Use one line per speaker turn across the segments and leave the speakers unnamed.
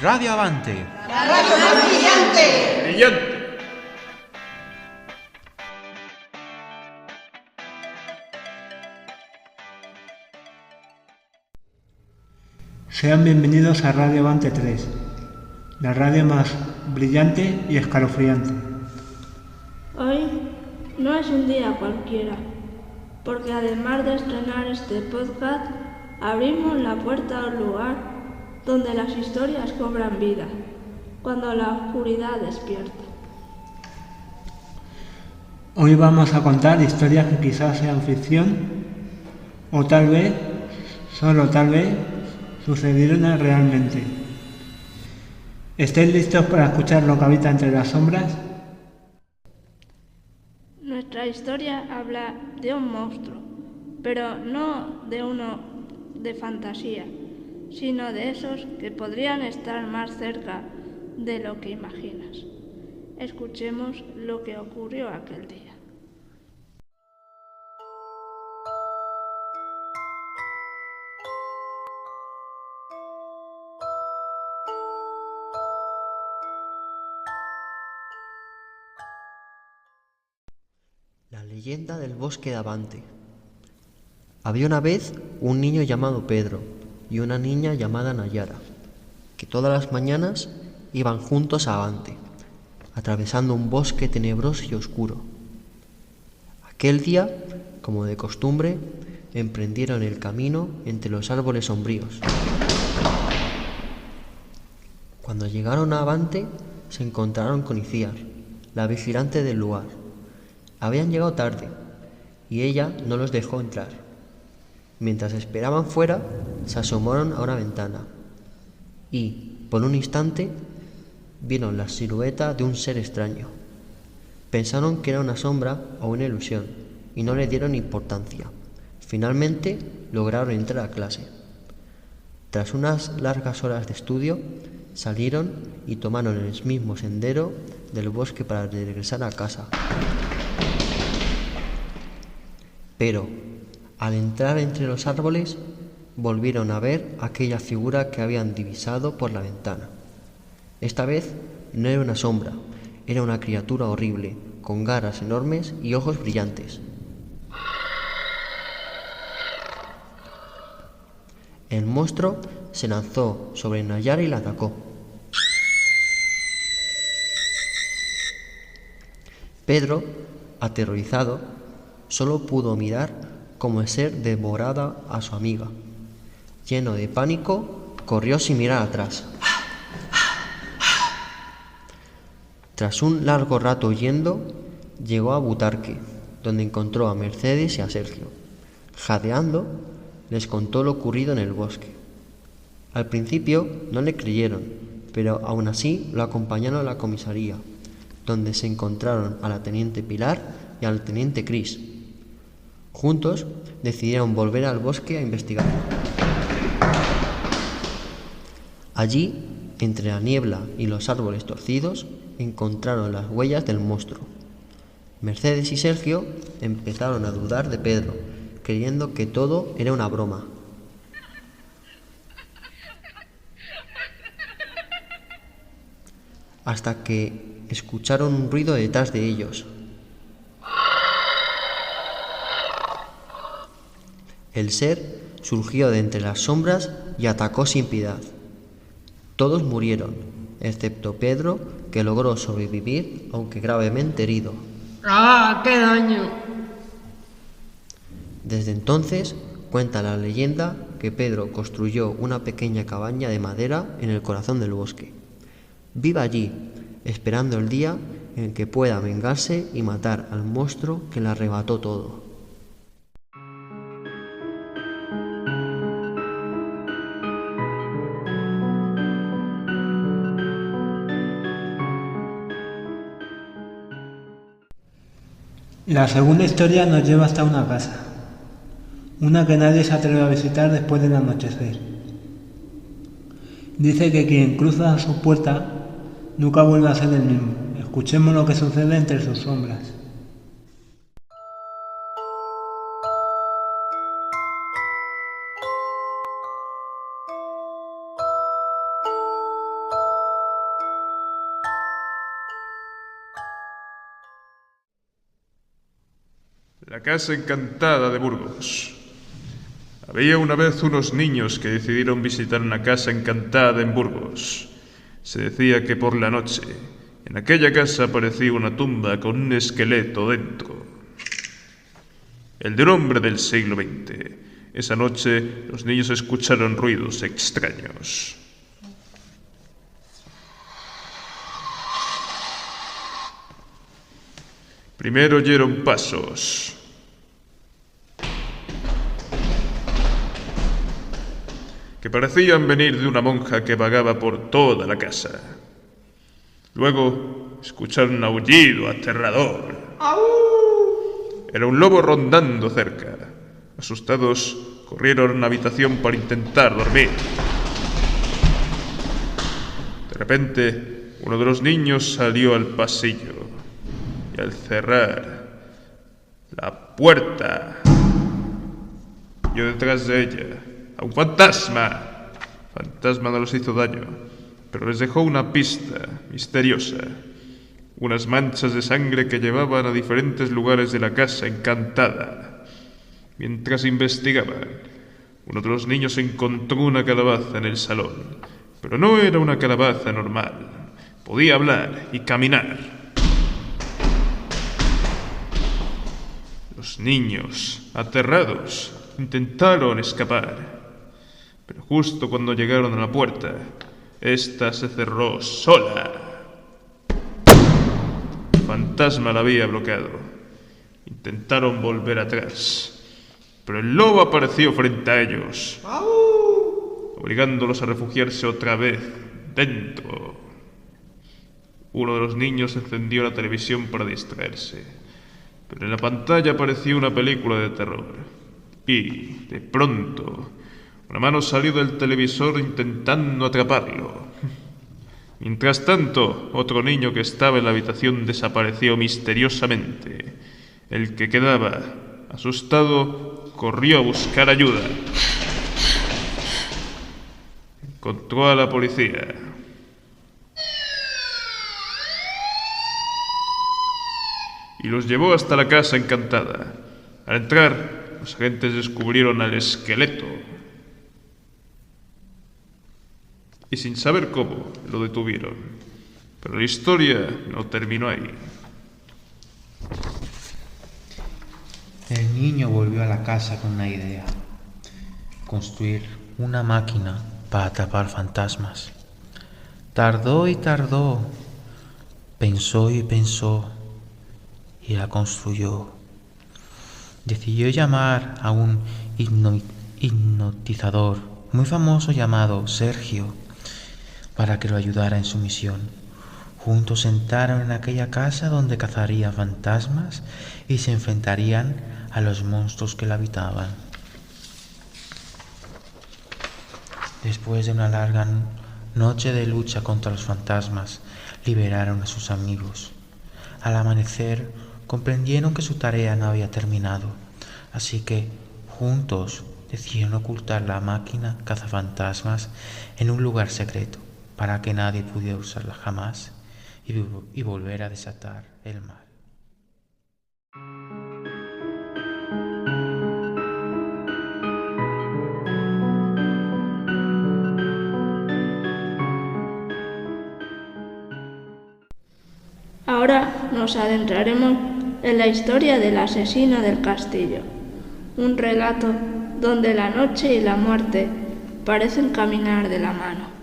Radio Avante.
La radio más brillante.
Brillante.
Sean bienvenidos a Radio Avante 3, la radio más brillante y escalofriante.
Hoy no es un día cualquiera, porque además de estrenar este podcast, abrimos la puerta a un lugar donde las historias cobran vida, cuando la oscuridad despierta.
Hoy vamos a contar historias que quizás sean ficción, o tal vez, solo tal vez, sucedieron realmente. ¿Estáis listos para escuchar lo que habita entre las sombras?
Nuestra historia habla de un monstruo, pero no de uno de fantasía, sino de esos que podrían estar más cerca de lo que imaginas. Escuchemos lo que ocurrió aquel día.
La leyenda del bosque de Avante. Había una vez un niño llamado Pedro y una niña llamada Nayara, que todas las mañanas iban juntos a Avante, atravesando un bosque tenebroso y oscuro. Aquel día, como de costumbre, emprendieron el camino entre los árboles sombríos. Cuando llegaron a Avante, se encontraron con Iciar, la vigilante del lugar. Habían llegado tarde y ella no los dejó entrar. Mientras esperaban fuera, se asomaron a una ventana y, por un instante, vieron la silueta de un ser extraño. Pensaron que era una sombra o una ilusión y no le dieron importancia. Finalmente lograron entrar a clase. Tras unas largas horas de estudio, salieron y tomaron el mismo sendero del bosque para regresar a casa. Pero, al entrar entre los árboles, volvieron a ver aquella figura que habían divisado por la ventana. Esta vez no era una sombra, era una criatura horrible, con garras enormes y ojos brillantes. El monstruo se lanzó sobre Nayara y la atacó. Pedro, aterrorizado, solo pudo mirar cómo el ser devoraba a su amiga. Lleno de pánico, corrió sin mirar atrás. Tras un largo rato huyendo, llegó a Butarque, donde encontró a Mercedes y a Sergio. Jadeando, les contó lo ocurrido en el bosque. Al principio no le creyeron, pero aún así lo acompañaron a la comisaría, donde se encontraron a la teniente Pilar y al teniente Chris. Juntos decidieron volver al bosque a investigar. Allí, entre la niebla y los árboles torcidos, encontraron las huellas del monstruo. Mercedes y Sergio empezaron a dudar de Pedro, creyendo que todo era una broma. Hasta que escucharon un ruido detrás de ellos. El ser surgió de entre las sombras y atacó sin piedad. Todos murieron, excepto Pedro, que logró sobrevivir, aunque gravemente herido.
¡Ah, qué daño!
Desde entonces, cuenta la leyenda que Pedro construyó una pequeña cabaña de madera en el corazón del bosque. Vive allí, esperando el día en que pueda vengarse y matar al monstruo que le arrebató todo.
La segunda historia nos lleva hasta una casa, una que nadie se atreve a visitar después del anochecer. Dice que quien cruza su puerta nunca vuelve a ser el mismo. Escuchemos lo que sucede entre sus sombras.
La casa encantada de Burgos. Había una vez unos niños que decidieron visitar una casa encantada en Burgos. Se decía que por la noche, en aquella casa aparecía una tumba con un esqueleto dentro. El de un hombre del siglo XX. Esa noche los niños escucharon ruidos extraños. Primero oyeron pasos. Que parecían venir de una monja que vagaba por toda la casa. Luego escucharon un aullido aterrador. Era un lobo rondando cerca. Asustados, corrieron a una habitación para intentar dormir. De repente, uno de los niños salió al pasillo. Y al cerrar la puerta, vio detrás de ella a un fantasma. El fantasma no les hizo daño, pero les dejó una pista misteriosa. Unas manchas de sangre que llevaban a diferentes lugares de la casa encantada. Mientras investigaban, uno de los niños encontró una calabaza en el salón, pero no era una calabaza normal. Podía hablar y caminar. Los niños, aterrados, intentaron escapar, pero justo cuando llegaron a la puerta, ésta se cerró sola. El fantasma la había bloqueado. Intentaron volver atrás, pero el lobo apareció frente a ellos, obligándolos a refugiarse otra vez dentro. Uno de los niños encendió la televisión para distraerse, pero en la pantalla apareció una película de terror. Y, de pronto, una mano salió del televisor intentando atraparlo. Mientras tanto, otro niño que estaba en la habitación desapareció misteriosamente. El que quedaba, asustado, corrió a buscar ayuda. Encontró a la policía. Y los llevó hasta la casa encantada. Al entrar, los agentes descubrieron al esqueleto. Y sin saber cómo, lo detuvieron. Pero la historia no terminó ahí.
El niño volvió a la casa con una idea: construir una máquina para atrapar fantasmas. Tardó y tardó, pensó y pensó, y la construyó. Decidió llamar a un hipnotizador muy famoso llamado Sergio para que lo ayudara en su misión. Juntos entraron en aquella casa donde cazarían fantasmas y se enfrentarían a los monstruos que la habitaban. Después de una larga noche de lucha contra los fantasmas, liberaron a sus amigos. Al amanecer, comprendieron que su tarea no había terminado, así que, juntos, decidieron ocultar la máquina cazafantasmas en un lugar secreto, para que nadie pudiera usarla jamás y volver a desatar el mal.
Ahora nos adentraremos en la historia del asesino del castillo, un relato donde la noche y la muerte parecen caminar de la mano.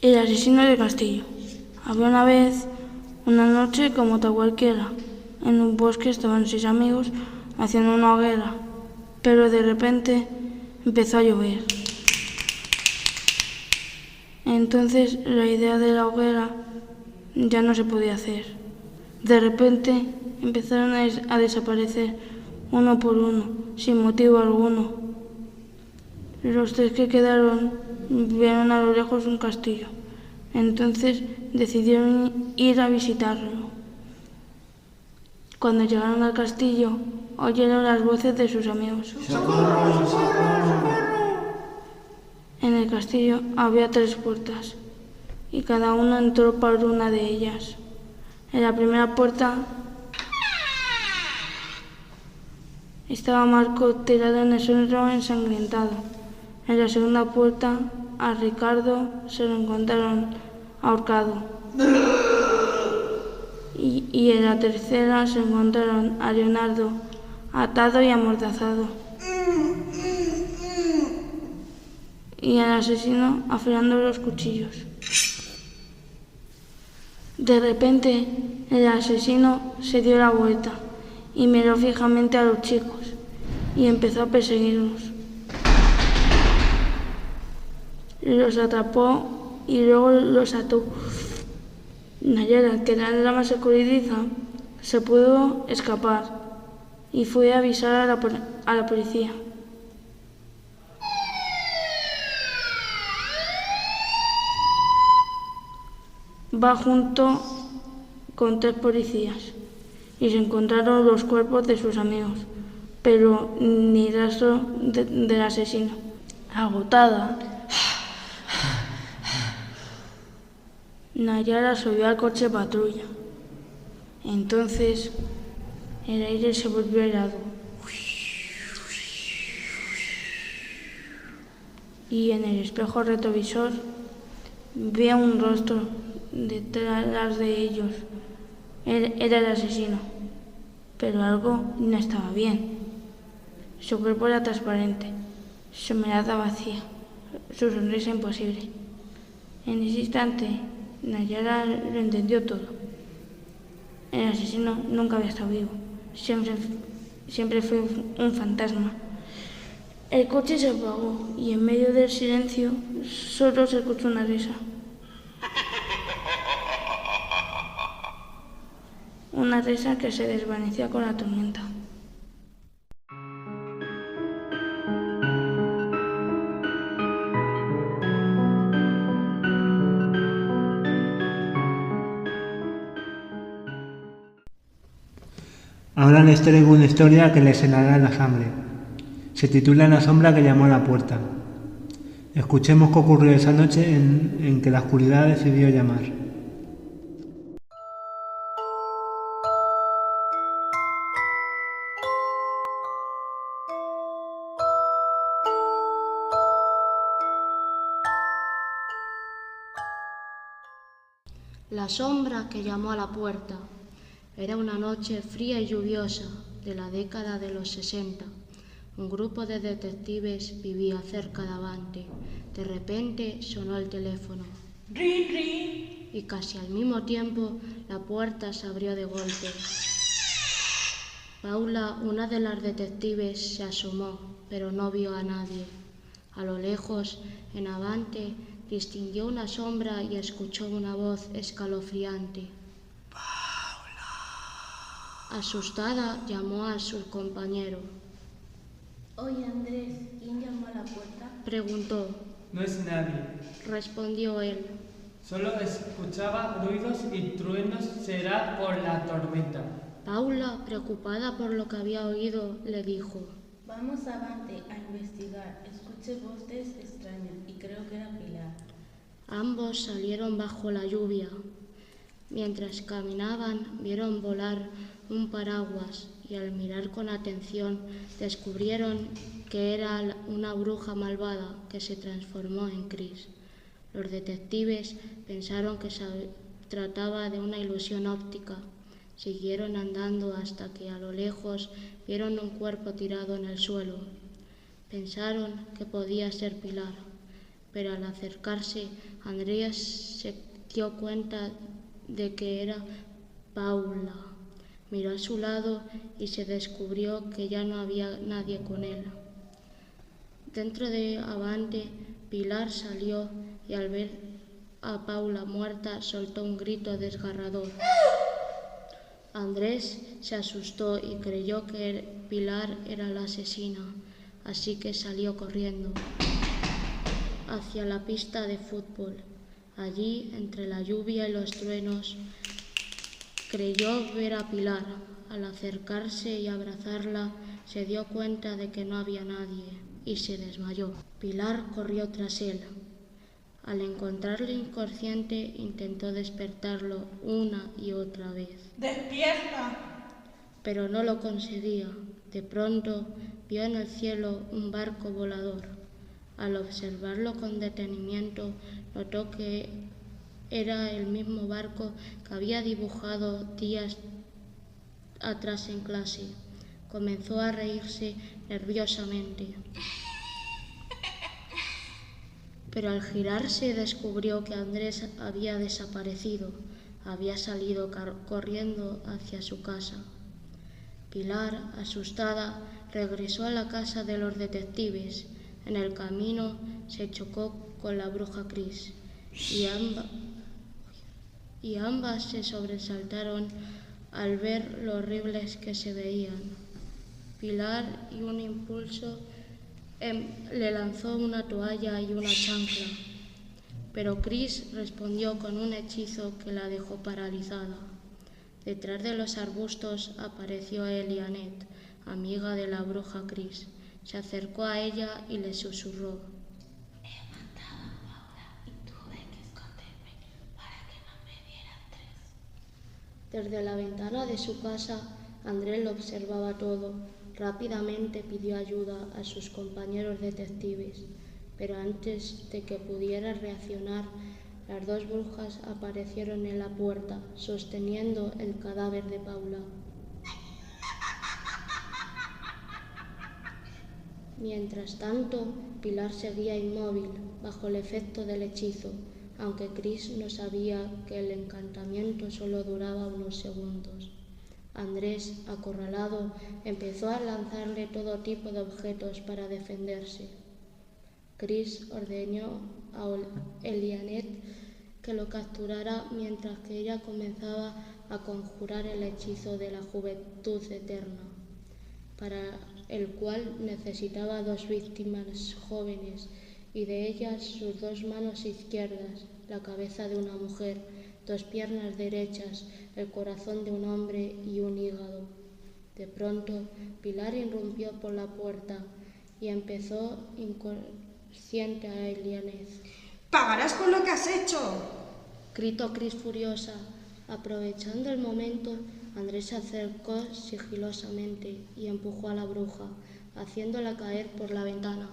El asesino del castillo. Había una vez, una noche como otra cualquiera. En un bosque estaban 6 amigos haciendo una hoguera, pero de repente empezó a llover. Entonces la idea de la hoguera ya no se podía hacer. De repente empezaron a desaparecer uno por uno, sin motivo alguno. Los 3 que quedaron vieron a lo lejos un castillo. Entonces decidieron ir a visitarlo. Cuando llegaron al castillo, oyeron las voces de sus amigos.
¡Socorro, socorro!
En el castillo había 3 puertas y cada uno entró por una de ellas. En la primera puerta estaba Marco tirado en el suelo ensangrentado. En la segunda puerta a Ricardo se lo encontraron ahorcado. Y en la tercera se encontraron a Leonardo atado y amordazado. Y al asesino afilando los cuchillos. De repente, el asesino se dio la vuelta y miró fijamente a los chicos y empezó a perseguirlos. Los atrapó y luego los ató. Nayara, que era la más escurridiza, se pudo escapar y fue a avisar a la policía. Va junto con 3 policías y se encontraron los cuerpos de sus amigos, pero ni rastro del asesino. Agotada, Nayara subió al coche patrulla. Entonces el aire se volvió helado y en el espejo retrovisor vio un rostro detrás de ellos. Era el asesino, pero algo no estaba bien. Su cuerpo era transparente, su mirada vacía, su sonrisa imposible. En ese instante, Nayara lo entendió todo. El asesino nunca había estado vivo, siempre fue un fantasma. El coche se apagó y en medio del silencio solo se escuchó una risa. Una risa que se desvanecía con la tormenta.
Ahora les traigo una historia que les helará la sangre. Se titula La sombra que llamó a la puerta. Escuchemos qué ocurrió esa noche en que la oscuridad decidió llamar.
La sombra que llamó a la puerta. Era una noche fría y lluviosa de la década de los 60. Un grupo de detectives vivía cerca de Abante. De repente sonó el teléfono.
¡Rin, rin!
Y casi al mismo tiempo la puerta se abrió de golpe. Paula, una de las detectives, se asomó, pero no vio a nadie. A lo lejos, en Abante, distinguió una sombra y escuchó una voz escalofriante. Asustada, llamó a su compañero.
Oye, Andrés, ¿quién llamó a la puerta?
Preguntó.
No es nadie.
Respondió él.
Solo escuchaba ruidos y truenos. Será por la tormenta.
Paula, preocupada por lo que había oído, le dijo.
Vamos avante a investigar. Escuché voces extrañas y creo que era Pilar.
Ambos salieron bajo la lluvia. Mientras caminaban, vieron volar un paraguas y al mirar con atención descubrieron que era una bruja malvada que se transformó en Chris. Los detectives pensaron que se trataba de una ilusión óptica. Siguieron andando hasta que a lo lejos vieron un cuerpo tirado en el suelo. Pensaron que podía ser Pilar, pero al acercarse, Andreas se dio cuenta de que era Paula. Miró a su lado y se descubrió que ya no había nadie con él. Dentro de Abante, Pilar salió y al ver a Paula muerta soltó un grito desgarrador. Andrés se asustó y creyó que Pilar era la asesina, así que salió corriendo hacia la pista de fútbol. Allí, entre la lluvia y los truenos Creyó ver a Pilar. Al acercarse y abrazarla, se dio cuenta de que no había nadie y se desmayó. Pilar corrió tras él. Al encontrarlo inconsciente, intentó despertarlo una y otra vez.
¡Despierta!
Pero no lo conseguía. De pronto vio en el cielo un barco volador. Al observarlo con detenimiento, notó que era el mismo barco que había dibujado días atrás en clase. Comenzó a reírse nerviosamente. Pero al girarse descubrió que Andrés había desaparecido. Había salido corriendo hacia su casa. Pilar, asustada, regresó a la casa de los detectives. En el camino se chocó con la bruja Cris y ambas se sobresaltaron al ver lo horribles que se veían. Pilar, y un impulso, le lanzó una toalla y una chancla, pero Cris respondió con un hechizo que la dejó paralizada. Detrás de los arbustos apareció Elianet, amiga de la bruja Cris. Se acercó a ella y le susurró:
He matado a Paula y tuve que esconderme para que no me vieran tres.
Desde la ventana de su casa, Andrés lo observaba todo. Rápidamente pidió ayuda a sus compañeros detectives, pero antes de que pudiera reaccionar, las dos brujas aparecieron en la puerta, sosteniendo el cadáver de Paula. Mientras tanto, Pilar seguía inmóvil, bajo el efecto del hechizo, aunque Cris no sabía que el encantamiento solo duraba unos segundos. Andrés, acorralado, empezó a lanzarle todo tipo de objetos para defenderse. Cris ordenó a Elianet que lo capturara mientras que ella comenzaba a conjurar el hechizo de la juventud eterna, para el cual necesitaba 2 víctimas jóvenes, y de ellas sus 2 manos izquierdas, la cabeza de una mujer, 2 piernas derechas, el corazón de un hombre y un hígado. De pronto, Pilar irrumpió por la puerta y empezó inconsciente a Elianet.
¡Pagarás por lo que has hecho!,
gritó Cris furiosa. Aprovechando el momento, Andrés se acercó sigilosamente y empujó a la bruja, haciéndola caer por la ventana.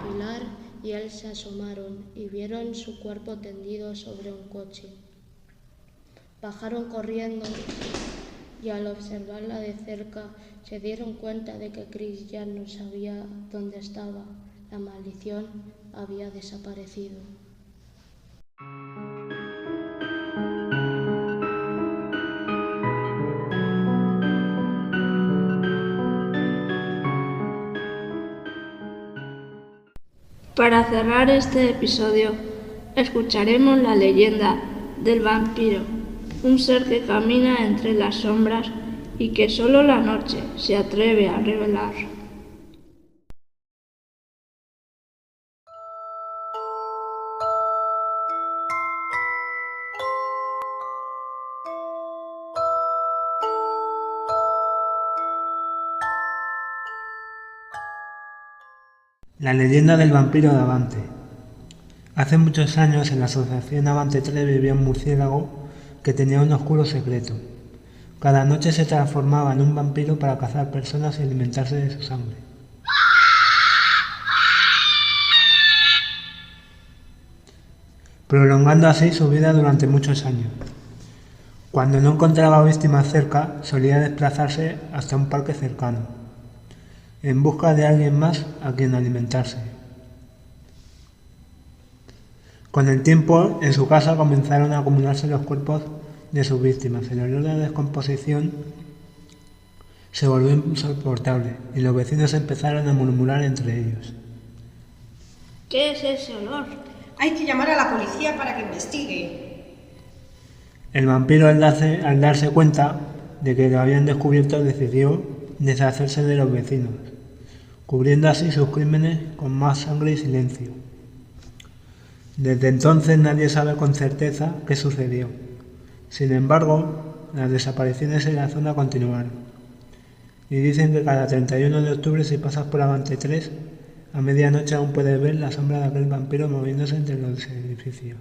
Pilar y él se asomaron y vieron su cuerpo tendido sobre un coche. Bajaron corriendo y al observarla de cerca se dieron cuenta de que Cris ya no sabía dónde estaba. La maldición había desaparecido.
Para cerrar este episodio, escucharemos la leyenda del vampiro, un ser que camina entre las sombras y que solo la noche se atreve a revelar.
La leyenda del vampiro de Abante. Hace muchos años en la asociación Abante 3 vivía un murciélago que tenía un oscuro secreto. Cada noche se transformaba en un vampiro para cazar personas y alimentarse de su sangre. Prolongando así su vida durante muchos años. Cuando no encontraba víctimas cerca, solía desplazarse hasta un parque cercano, en busca de alguien más a quien alimentarse. Con el tiempo, en su casa comenzaron a acumularse los cuerpos de sus víctimas. El olor de descomposición se volvió insoportable y los vecinos empezaron a murmurar entre ellos.
¿Qué es ese olor?
Hay que llamar a la policía para que investigue.
El vampiro, al darse cuenta de que lo habían descubierto, decidió deshacerse de los vecinos, cubriendo así sus crímenes con más sangre y silencio. Desde entonces nadie sabe con certeza qué sucedió. Sin embargo, las desapariciones en la zona continuaron. Y dicen que cada 31 de octubre, si pasas por Avante 3, a medianoche aún puedes ver la sombra de aquel vampiro moviéndose entre los edificios.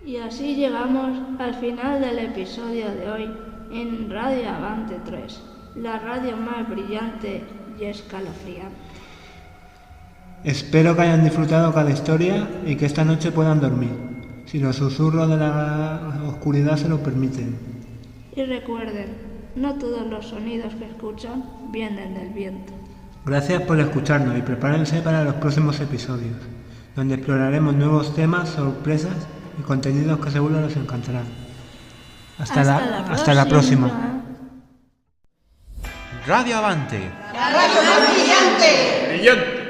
Y así llegamos al final del episodio de hoy en Radio Avante 3, la radio más brillante y escalofriante.
Espero que hayan disfrutado cada historia y que esta noche puedan dormir, si los susurros de la oscuridad se lo permiten.
Y recuerden, no todos los sonidos que escuchan vienen del viento.
Gracias por escucharnos y prepárense para los próximos episodios, donde exploraremos nuevos temas, sorpresas y contenidos que seguro les encantarán. Hasta la próxima.
Radio Avante.
La radio más brillante.
¡Brillante!